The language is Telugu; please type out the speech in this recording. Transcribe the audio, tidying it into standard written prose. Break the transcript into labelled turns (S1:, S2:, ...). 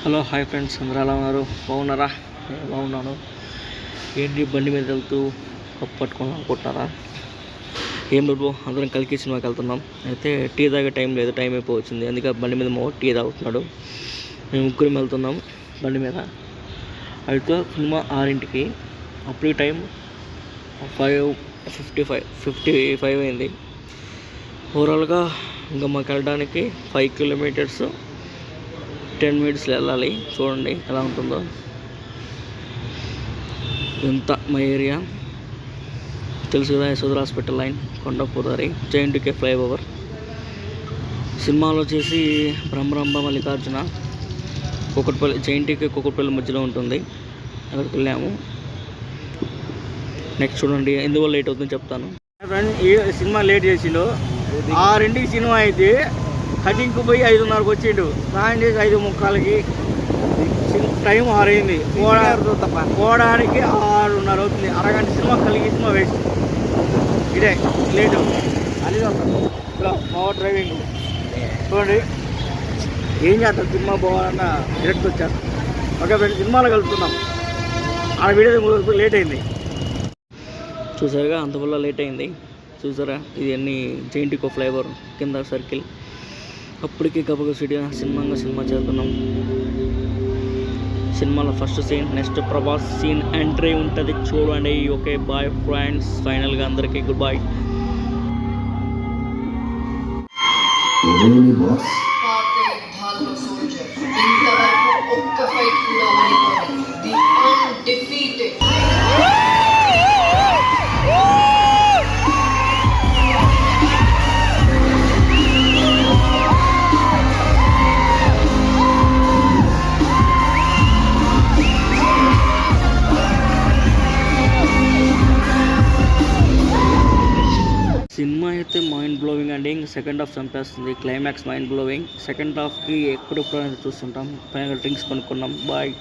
S1: హలో హాయ్ ఫ్రెండ్స్, అందరూ ఎలా ఉన్నారు? బాగున్నారా? నేను బాగున్నాను. ఏంటి బండి మీద వెళ్తూ కప్పు పట్టుకోవాలి అనుకుంటున్నారా? ఏం లేదు, అందరం కలికి సినిమాకి వెళ్తున్నాం. అయితే టీ తాగే టైం లేదు, టైం అయిపోవచ్చింది. అందుకే బండి మీద టీ తాగుతున్నాడు. మేము ముగ్గురం వెళ్తున్నాం బండి మీద. అయితే సినిమా 6ంటికి, అప్పుడు టైం 5:55 అయింది. ఓవరాల్గా ఇంకా మాకు వెళ్ళడానికి 5 కిలోమీటర్స్ 10 మినిట్స్లో వెళ్ళాలి. చూడండి ఎలా ఉంటుందో. ఎంత మా ఏరియా తెలుసు కదా, యశోదర హాస్పిటల్ లైన్, కొండపూదారి, జైంట్కే ఫ్లైఓవర్. సినిమాలో వచ్చేసి బ్రహ్మరంభ మల్లికార్జున, కుకట్పల్లి, జైంట్కే కుకట్పల్లి మధ్యలో ఉంటుంది. అక్కడికి వెళ్ళాము. నెక్స్ట్ చూడండి, ఎందువల్ల లేట్ అవుతుందని చెప్తాను. ఫ్రెండ్, ఈ సినిమా లేట్ చేసిండు. 6ంటికి సినిమా అయితే కటింగ్కి పోయి 5:30కి వచ్చిండు. స్నానం చేసి 5:45కి, టైం 6 అయింది. పోవడానికి 6:30 అవుతుంది. అరగంట సినిమా కలిగి సినిమా వేస్ట్. ఇదే లేటు. అది పవర్ డ్రైవింగ్ చూడండి. ఏం చేస్తారు, సినిమా పోవాలన్న డైరెక్ట్ వచ్చారు. ఓకే ఫ్రెండ్స్, సినిమాలో కలుపుతున్నాం. ఆ వీడియో లేట్ అయింది. చూసారుగా, అంతవల్ల లేట్ అయింది. చూసారా, ఇది అన్ని జైంటికో ఫ్లైఓవర్ కింద సర్కిల్. అప్పటికి గబగబా సినిమా చేస్తున్నాం. సినిమాలో first scene, next Prabhas scene entry ఉంటుంది, చూడండి. ఓకే బాయ్ ఫ్రెండ్స్, ఫైనల్గా అందరికీ గుడ్ బాయ్. సినిమా అయితే మైండ్ బ్లోవింగ్ అండి. ఇంకా సెకండ్ హాఫ్ చంపేస్తుంది. Climax mind blowing. సెకండ్ హాఫ్కి ఎప్పుడెప్పుడు అనేది చూస్తుంటాం. పైన డ్రింక్స్ కొనుక్కున్నాం. బాయ్.